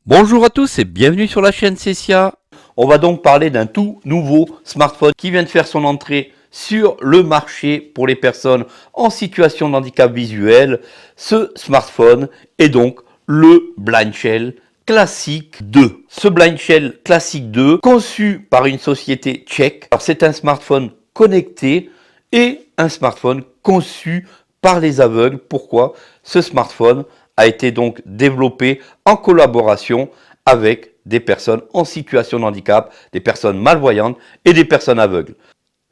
Bonjour à tous et bienvenue sur la chaîne Cecia. On va donc parler d'un tout nouveau smartphone qui vient de faire son entrée sur le marché pour les personnes en situation de handicap visuel. Ce smartphone est donc le Blind Shell Classic 2. Ce Blind Shell Classic 2, conçu par une société tchèque. Alors c'est un smartphone connecté et un smartphone conçu par les aveugles. Pourquoi? Ce smartphone a été donc développé en collaboration avec des personnes en situation de handicap, des personnes malvoyantes et des personnes aveugles.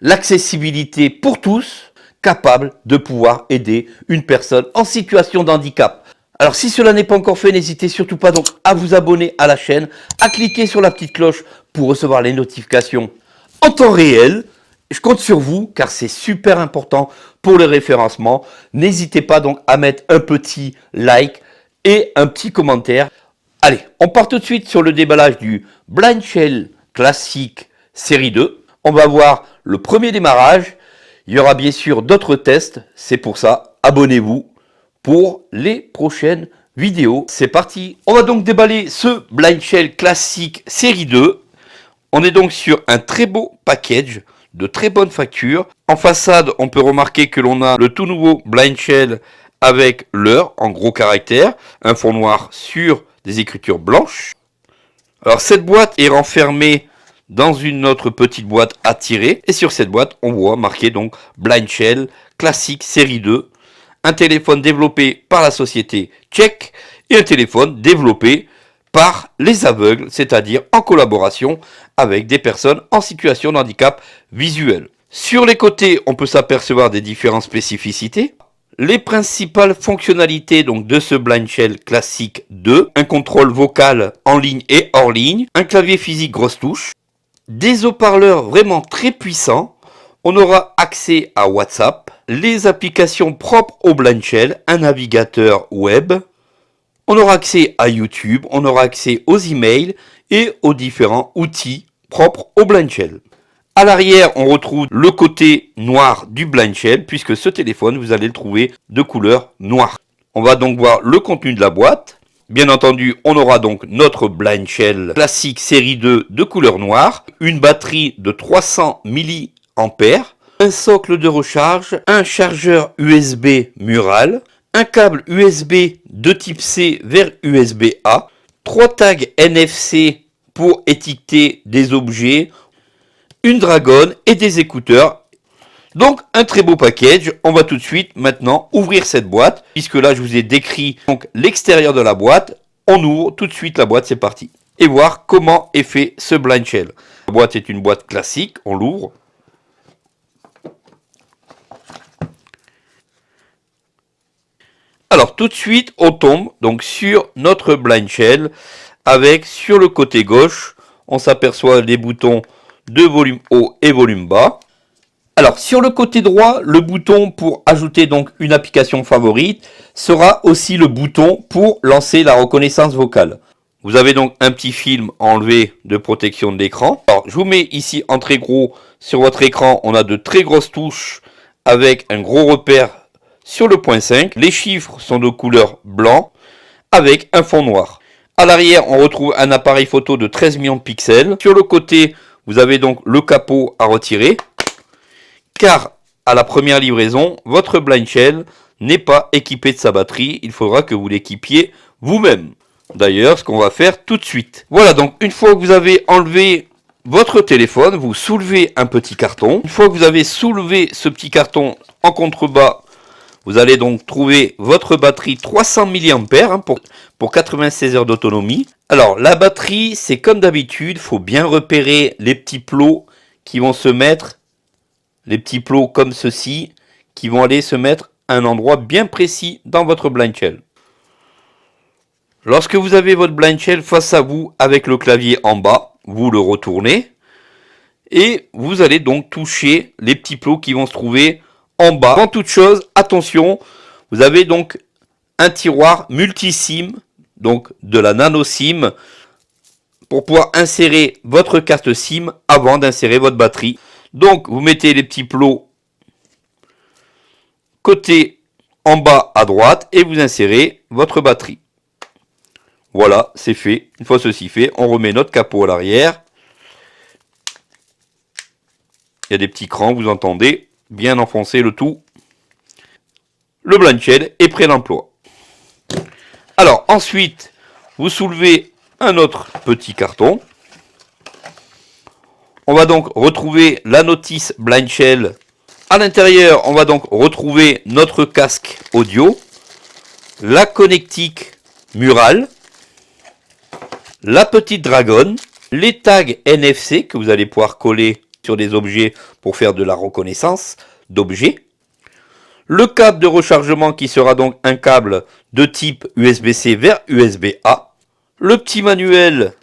L'accessibilité pour tous, capable de pouvoir aider une personne en situation de handicap. Alors si cela n'est pas encore fait, n'hésitez surtout pas donc à vous abonner à la chaîne, à cliquer sur la petite cloche pour recevoir les notifications en temps réel. Je compte sur vous car c'est super important pour le référencement. N'hésitez pas donc à mettre un petit like et un petit commentaire. Allez, on part tout de suite sur le déballage du Blind Shell Classic série 2. On va voir le premier démarrage. Il y aura bien sûr d'autres tests. C'est pour ça, abonnez-vous pour les prochaines vidéos. C'est parti. On va donc déballer ce Blind Shell Classic série 2. On est donc sur un très beau package de très bonne facture. En façade, on peut remarquer que l'on a le tout nouveau Blind Shell avec l'heure en gros caractères, un fond noir sur des écritures blanches. Alors cette boîte est renfermée dans une autre petite boîte à tirer. Et sur cette boîte, on voit marqué donc Blind Shell Classic série 2. Un téléphone développé par la société tchèque et un téléphone développé par les aveugles, c'est-à-dire en collaboration avec des personnes en situation de handicap visuel. Sur les côtés, on peut s'apercevoir des différentes spécificités. Les principales fonctionnalités donc de ce Blind Shell Classic 2, un contrôle vocal en ligne et hors ligne, un clavier physique grosse touche, des haut-parleurs vraiment très puissants, on aura accès à WhatsApp, les applications propres au Blind Shell, un navigateur web, on aura accès à YouTube, on aura accès aux emails et aux différents outils propres au Blind Shell. À l'arrière, on retrouve le côté noir du Blind Shell, puisque ce téléphone, vous allez le trouver de couleur noire. On va donc voir le contenu de la boîte. Bien entendu, on aura donc notre Blind Shell Classic série 2 de couleur noire, une batterie de 300 mAh, un socle de recharge, un chargeur USB mural, un câble USB de type C vers USB-A, 3 tags NFC pour étiqueter des objets, une dragonne et des écouteurs. Donc un très beau package. On va tout de suite maintenant ouvrir cette boîte, puisque là je vous ai décrit donc l'extérieur de la boîte. On ouvre tout de suite la boîte, c'est parti. Et voir comment est fait ce Blind Shell. La boîte est une boîte classique, on l'ouvre. Alors tout de suite on tombe donc sur notre Blind Shell avec sur le côté gauche on s'aperçoit les boutons de volume haut et volume bas. Alors sur le côté droit, le bouton pour ajouter donc une application favorite sera aussi le bouton pour lancer la reconnaissance vocale. Vous avez donc un petit film enlevé de protection de l'écran. Alors je vous mets ici en très gros sur votre écran, on a de très grosses touches avec un gros repère sur le point 5. Les chiffres sont de couleur blanc avec un fond noir. À l'arrière, on retrouve un appareil photo de 13 millions de pixels. Sur le côté, vous avez donc le capot à retirer, car à la première livraison, votre Blind Shell n'est pas équipé de sa batterie. Il faudra que vous l'équipiez vous-même. D'ailleurs, ce qu'on va faire tout de suite. Voilà, donc une fois que vous avez enlevé votre téléphone, vous soulevez un petit carton. Une fois que vous avez soulevé ce petit carton en contrebas, vous allez donc trouver votre batterie 300 mAh pour 96 heures d'autonomie. Alors la batterie, c'est comme d'habitude, il faut bien repérer les petits plots qui vont se mettre, les petits plots comme ceci, qui vont aller se mettre à un endroit bien précis dans votre Blind Shell. Lorsque vous avez votre Blind Shell face à vous avec le clavier en bas, vous le retournez et vous allez donc toucher les petits plots qui vont se trouver en bas. Avant toute chose, attention, vous avez donc un tiroir multi-SIM, donc de la nano SIM, pour pouvoir insérer votre carte SIM avant d'insérer votre batterie. Donc vous mettez les petits plots côté en bas à droite et vous insérez votre batterie. Voilà, c'est fait. Une fois ceci fait, on remet notre capot à l'arrière. Il y a des petits crans, vous entendez, bien enfoncer le tout. Le blind shell est prêt d'emploi. Alors ensuite, vous soulevez un autre petit carton. On va donc retrouver la notice blind shell. À l'intérieur, on va donc retrouver notre casque audio, la connectique murale, la petite dragonne, les tags NFC que vous allez pouvoir coller sur des objets pour faire de la reconnaissance d'objets, le câble de rechargement qui sera donc un câble de type USB-C vers USB-A, le petit manuel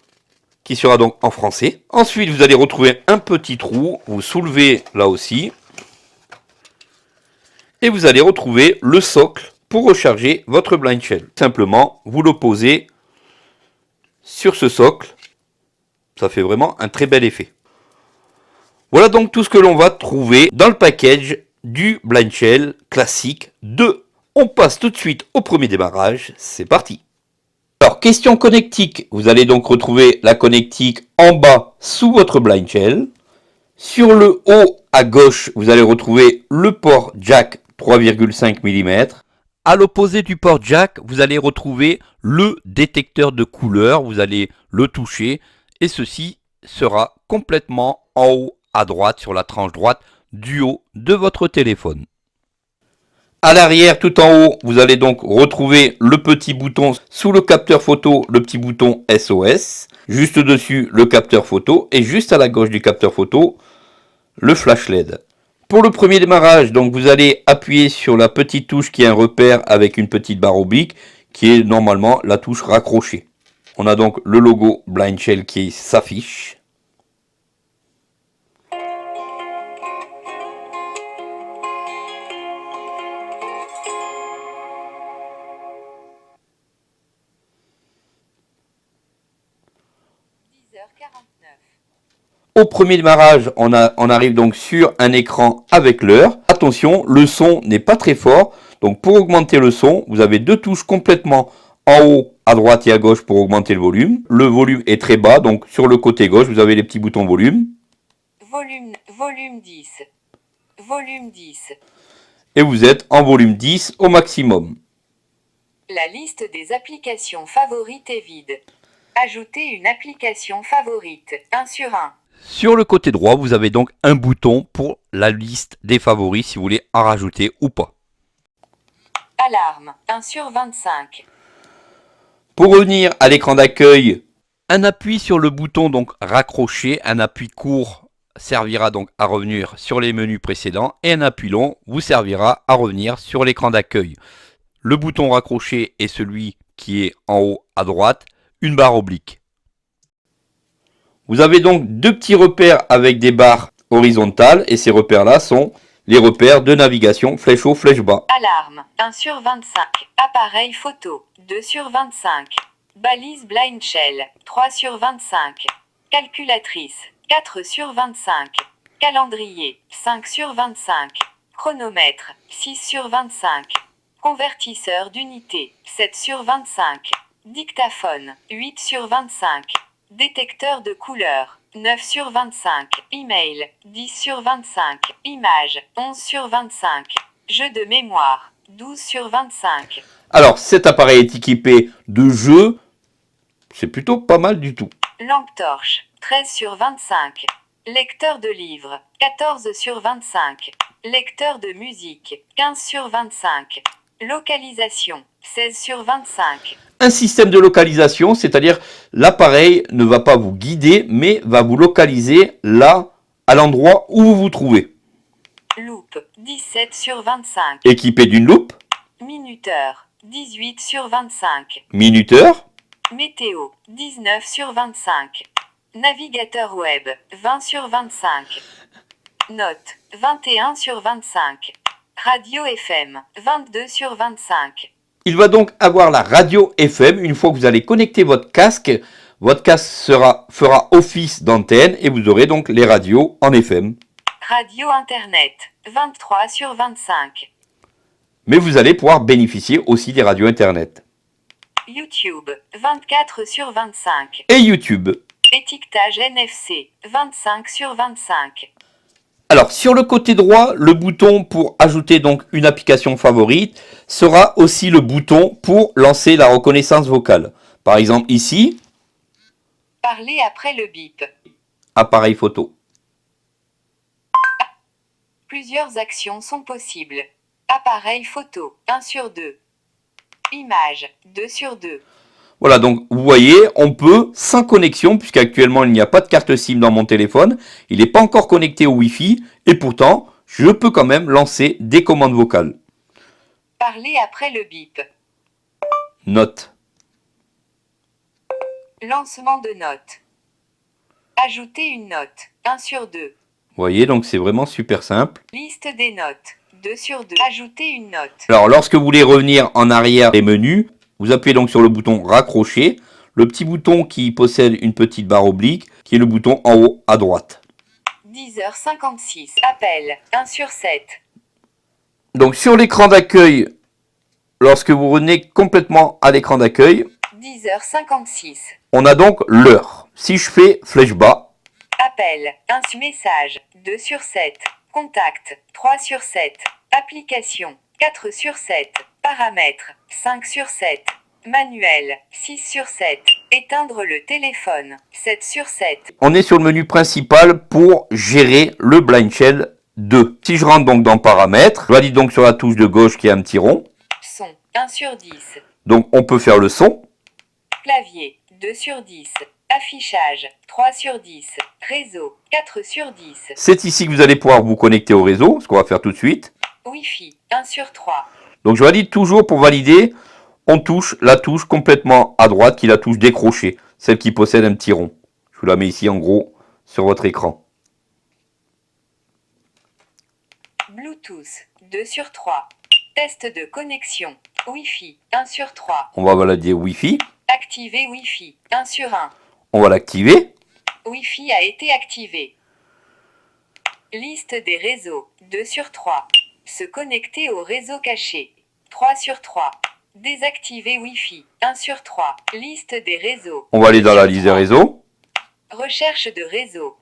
qui sera donc en français. Ensuite, vous allez retrouver un petit trou, vous soulevez là aussi, et vous allez retrouver le socle pour recharger votre blind shell. Simplement, vous le posez sur ce socle, ça fait vraiment un très bel effet. Voilà donc tout ce que l'on va trouver dans le package du blind shell classique 2. On passe tout de suite au premier démarrage, c'est parti. Alors, question connectique, vous allez donc retrouver la connectique en bas sous votre blind shell. Sur le haut à gauche, vous allez retrouver le port jack 3,5 mm. À l'opposé du port jack, vous allez retrouver le détecteur de couleur. Vous allez le toucher et ceci sera complètement en haut à droite sur la tranche droite du haut de votre téléphone. À l'arrière, tout en haut, vous allez donc retrouver le petit bouton sous le capteur photo, le petit bouton SOS. Juste dessus, le capteur photo et juste à la gauche du capteur photo, le flash LED. Pour le premier démarrage, donc vous allez appuyer sur la petite touche qui est un repère avec une petite barre oblique qui est normalement la touche raccrochée. On a donc le logo Blind Shell qui s'affiche. Au premier démarrage, on arrive donc sur un écran avec l'heure. Attention, le son n'est pas très fort. Donc pour augmenter le son, vous avez deux touches complètement en haut, à droite et à gauche pour augmenter le volume. Le volume est très bas, donc sur le côté gauche, vous avez les petits boutons volume. Volume 10. Volume 10. Et vous êtes en volume 10 au maximum. La liste des applications favorites est vide. Ajoutez une application favorite, 1 sur 1. Sur le côté droit, vous avez donc un bouton pour la liste des favoris si vous voulez en rajouter ou pas. Alarme, 1 sur 25. Pour revenir à l'écran d'accueil, un appui sur le bouton donc raccroché, un appui court servira donc à revenir sur les menus précédents et un appui long vous servira à revenir sur l'écran d'accueil. Le bouton raccroché est celui qui est en haut à droite, une barre oblique. Vous avez donc deux petits repères avec des barres horizontales et ces repères-là sont les repères de navigation flèche haut, flèche bas. Alarme, 1 sur 25. Appareil photo, 2 sur 25. Balise blind shell, 3 sur 25. Calculatrice, 4 sur 25. Calendrier, 5 sur 25. Chronomètre, 6 sur 25. Convertisseur d'unité, 7 sur 25. Dictaphone, 8 sur 25. Détecteur de couleur, 9 sur 25. Email, 10 sur 25. Image, 11 sur 25. Jeu de mémoire, 12 sur 25. Alors cet appareil est équipé de jeux, c'est plutôt pas mal du tout. Lampe torche, 13 sur 25. Lecteur de livres, 14 sur 25. Lecteur de musique, 15 sur 25. Localisation, 16 sur 25. Un système de localisation, c'est-à-dire l'appareil ne va pas vous guider, mais va vous localiser là, à l'endroit où vous vous trouvez. Loupe, 17 sur 25. Équipé d'une loupe. Minuteur, 18 sur 25. Minuteur. Météo, 19 sur 25. Navigateur web, 20 sur 25. Note, 21 sur 25. Radio FM, 22 sur 25. Il va donc avoir la radio FM. Une fois que vous allez connecter votre casque fera office d'antenne et vous aurez donc les radios en FM. Radio Internet, 23 sur 25. mais vous allez pouvoir bénéficier aussi des radios Internet. YouTube, 24 sur 25. Et YouTube. Étiquetage NFC, 25 sur 25. Alors, sur le côté droit, le bouton pour ajouter donc une application favorite sera aussi le bouton pour lancer la reconnaissance vocale. Par exemple ici, Parler après le bip. appareil photo. Plusieurs actions sont possibles. Appareil photo, 1 sur 2. Image, 2 sur 2. Voilà, donc vous voyez, on peut, sans connexion, puisqu'actuellement il n'y a pas de carte SIM dans mon téléphone, il n'est pas encore connecté au Wi-Fi, et pourtant, je peux quand même lancer des commandes vocales. Parler après le bip. Note. Lancement de note. Ajouter une note, 1 sur 2. Vous voyez, donc c'est vraiment super simple. Liste des notes, 2 sur 2. Ajouter une note. Alors, lorsque vous voulez revenir en arrière des menus, vous appuyez donc sur le bouton raccrocher, le petit bouton qui possède une petite barre oblique, qui est le bouton en haut à droite. 10h56. Appel, 1 sur 7. Donc sur l'écran d'accueil, lorsque vous revenez complètement à l'écran d'accueil, 10h56. on a donc l'heure. Si je fais flèche bas, Appel, 1 message, 2 sur 7. Contact, 3 sur 7. Application, 4 sur 7. Paramètres, 5 sur 7. Manuel, 6 sur 7. Éteindre le téléphone, 7 sur 7. on est sur le menu principal pour gérer le Blind Shell 2. Si je rentre donc dans paramètres, je valide donc sur la touche de gauche qui est un petit rond. Son, 1 sur 10. Donc on peut faire le son. Clavier, 2 sur 10. Affichage, 3 sur 10. Réseau, 4 sur 10. C'est ici que vous allez pouvoir vous connecter au réseau, ce qu'on va faire tout de suite. Wi-Fi, 1 sur 3. Donc je valide toujours. Pour valider, on touche la touche complètement à droite qui est la touche décrochée, celle qui possède un petit rond. Je vous la mets ici en gros sur votre écran. Bluetooth, 2 sur 3. Test de connexion. Wi-Fi, 1 sur 3. On va valider Wi-Fi. Activer Wi-Fi, 1 sur 1. On va l'activer. Wi-Fi a été activé. Liste des réseaux, 2 sur 3. Se connecter au réseau caché, 3 sur 3. Désactiver Wi-Fi, 1 sur 3. Liste des réseaux. On va aller dans la sur liste des 3. réseaux. Recherche de réseau.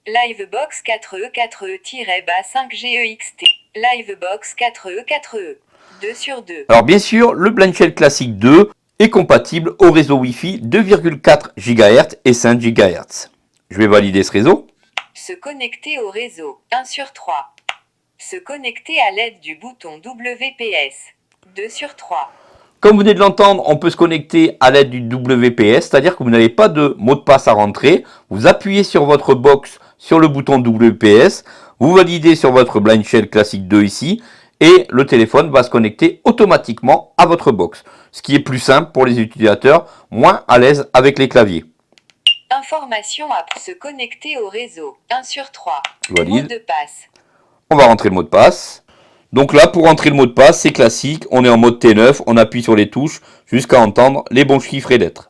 Livebox 4E4E-5GEXT. Livebox 4E4E. 2 sur 2. Alors bien sûr, le Blind Shell Classic 2 est compatible au réseau Wi-Fi 2,4 GHz et 5 GHz. Je vais valider ce réseau. Se connecter au réseau, 1 sur 3. Se connecter à l'aide du bouton WPS, 2 sur 3. Comme vous venez de l'entendre, on peut se connecter à l'aide du WPS, c'est-à-dire que vous n'avez pas de mot de passe à rentrer. Vous appuyez sur votre box sur le bouton WPS, vous validez sur votre Blind Shell Classic 2 ici, et le téléphone va se connecter automatiquement à votre box. Ce qui est plus simple pour les utilisateurs moins à l'aise avec les claviers. Information à se connecter au réseau, 1 sur 3. Je valide. Mot de passe. On va rentrer le mot de passe. Donc là, pour rentrer le mot de passe, c'est classique. On est en mode T9, on appuie sur les touches jusqu'à entendre les bons chiffres et lettres.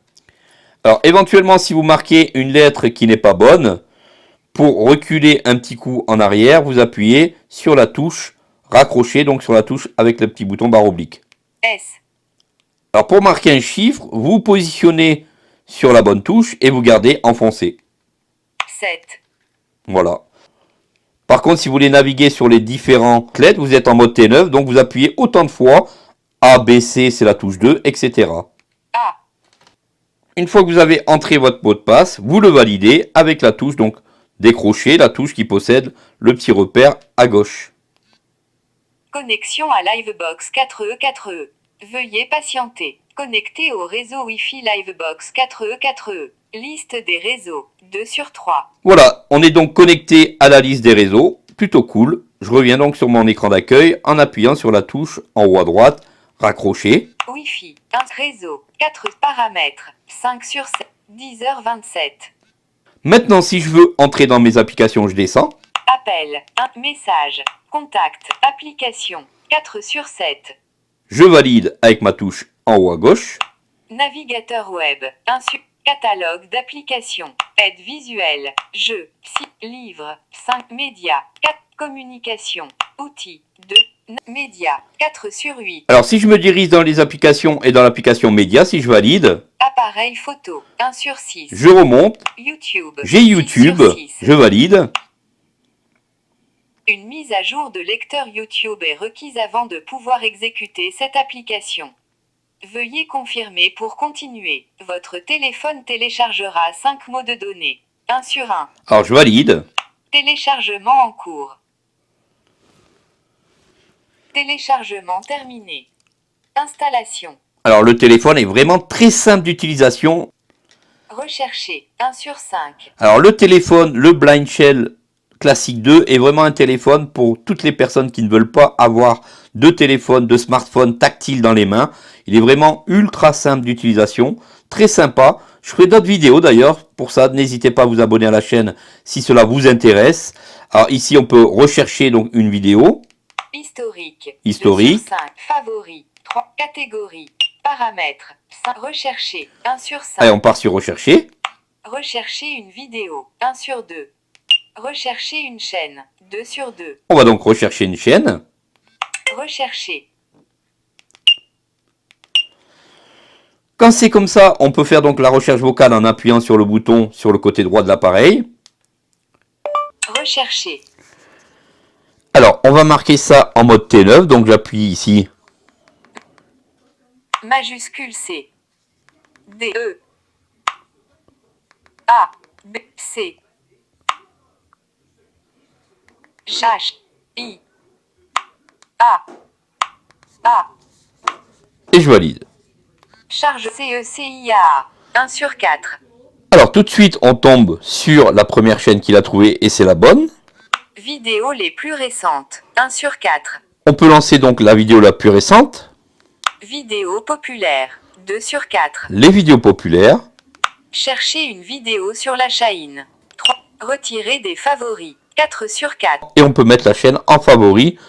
Alors, éventuellement, si vous marquez une lettre qui n'est pas bonne, pour reculer un petit coup en arrière, vous appuyez sur la touche raccrocher, donc sur la touche avec le petit bouton barre oblique. S. Alors, pour marquer un chiffre, vous positionnez sur la bonne touche et vous gardez enfoncé. 7. Voilà. Par contre, si vous voulez naviguer sur les différentes lettres, vous êtes en mode T9, donc vous appuyez autant de fois. A, B, C, c'est la touche 2, etc. A. Une fois que vous avez entré votre mot de passe, vous le validez avec la touche, donc décrocher, la touche qui possède le petit repère à gauche. Connexion à Livebox 4E4E. Veuillez patienter. Connecté au réseau Wi-Fi Livebox 4E4E. Liste des réseaux, 2 sur 3. Voilà, on est donc connecté à la liste des réseaux, plutôt cool. Je reviens donc sur mon écran d'accueil en appuyant sur la touche en haut à droite, raccrocher. Wi-Fi, 1 réseau, 4 paramètres, 5 sur 7, 10h27. Maintenant, si je veux entrer dans mes applications, je descends. Appel, 1 message, contact, application, 4 sur 7. Je valide avec ma touche en haut à gauche. Navigateur web, 1 sur catalogue d'applications, aide visuelle, jeux, site, livres, 5 médias, 4 communications, outils, 2 Média, 4 sur 8. Alors si je me dirige dans les applications et dans l'application média, si je valide, Appareil photo, 1 sur 6. je remonte, YouTube, j'ai 6 YouTube, sur 6. je valide. Une mise à jour de lecteur YouTube est requise avant de pouvoir exécuter cette application. Veuillez confirmer pour continuer. Votre téléphone téléchargera 5 mots de données. 1 sur 1. Alors je valide. Téléchargement en cours. Téléchargement terminé. Installation. Alors le téléphone est vraiment très simple d'utilisation. Rechercher, 1 sur 5. Alors le téléphone, le Blind Shell Classic 2 est vraiment un téléphone pour toutes les personnes qui ne veulent pas avoir de téléphone, de smartphone tactile dans les mains. Il est vraiment ultra simple d'utilisation, très sympa. Je ferai d'autres vidéos d'ailleurs, pour ça n'hésitez pas à vous abonner à la chaîne si cela vous intéresse. Alors ici on peut rechercher donc une vidéo. Historique. Historique. 2 sur 5. Favoris. 3. Catégories. Paramètres. 5. Rechercher. 1 sur 5. Allez, on part sur rechercher. Rechercher une vidéo. 1 sur 2. Rechercher une chaîne. 2 sur 2. On va donc rechercher une chaîne. Rechercher. Quand c'est comme ça, on peut faire donc la recherche vocale en appuyant sur le bouton sur le côté droit de l'appareil. Rechercher. Alors, on va marquer ça en mode T9, donc j'appuie ici. Majuscule C. D. E. A. B. C. H. I. A. A. Et je valide. Charge CECIA. 1 sur 4. Alors, tout de suite, on tombe sur la première chaîne qu'il a trouvée et c'est la bonne. Vidéos les plus récentes. 1 sur 4. On peut lancer donc la vidéo la plus récente, Vidéos populaires. 2 sur 4. les vidéos populaires. Chercher une vidéo sur la Chine. 3. Retirer des favoris. 4 sur 4. Et on peut mettre la chaîne en favori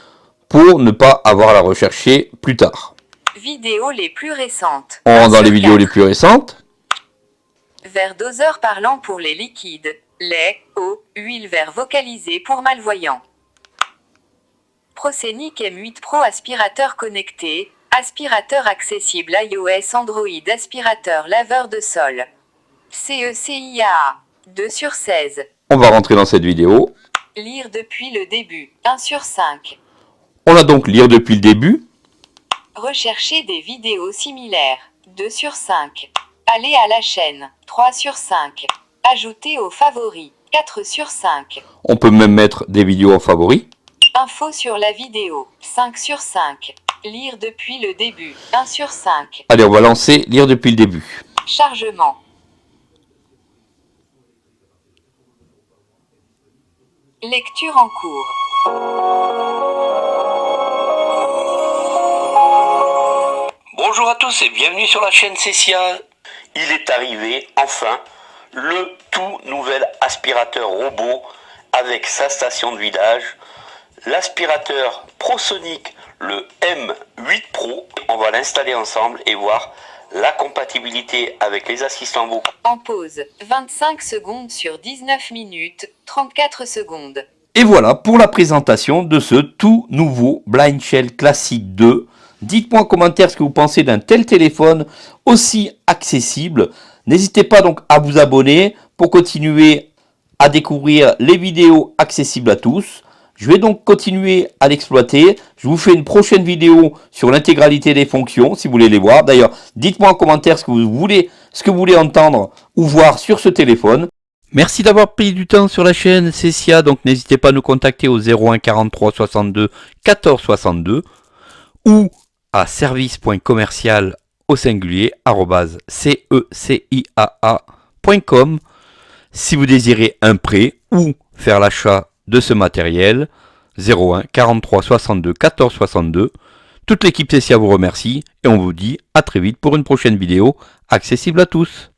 pour ne pas avoir à la rechercher plus tard. Vidéos les plus récentes. On 1 rentre dans sur les vidéos 4. les plus récentes. Vert doseur parlant pour les liquides. Lait, eau, huile vert vocalisé pour malvoyants. Procénic M8 Pro aspirateur connecté. Aspirateur accessible iOS Android aspirateur laveur de sol. CECIA. 2 sur 16. On va rentrer dans cette vidéo. Lire depuis le début. 1 sur 5. On a donc lire depuis le début. Rechercher des vidéos similaires. 2 sur 5. Aller à la chaîne. 3 sur 5. Ajouter aux favoris. 4 sur 5. On peut même mettre des vidéos en favoris. Info sur la vidéo. 5 sur 5. Lire depuis le début. 1 sur 5. Allez, on va lancer lire depuis le début. Chargement. Lecture en cours. Bonjour à tous et bienvenue sur la chaîne Cessia. Il est arrivé enfin le tout nouvel aspirateur robot avec sa station de vidage, l'aspirateur ProSonic, le M8 Pro. On va l'installer ensemble et voir la compatibilité avec les assistants vocaux. En pause. 25 secondes sur 19 minutes, 34 secondes. Et voilà pour la présentation de ce tout nouveau Blind Shell Classic 2. Dites-moi en commentaire ce que vous pensez d'un tel téléphone aussi accessible. N'hésitez pas donc à vous abonner pour continuer à découvrir les vidéos accessibles à tous. Je vais donc continuer à l'exploiter. Je vous fais une prochaine vidéo sur l'intégralité des fonctions si vous voulez les voir. D'ailleurs, dites-moi en commentaire ce que vous voulez entendre ou voir sur ce téléphone. Merci d'avoir pris du temps sur la chaîne Cessia. Donc n'hésitez pas à nous contacter au 01 43 62 14 62 ou à service.commercial au singulier @ceciaa.com si vous désirez un prêt ou faire l'achat de ce matériel. 01 43 62 14 62. Toute l'équipe Cessia vous remercie et on vous dit à très vite pour une prochaine vidéo accessible à tous.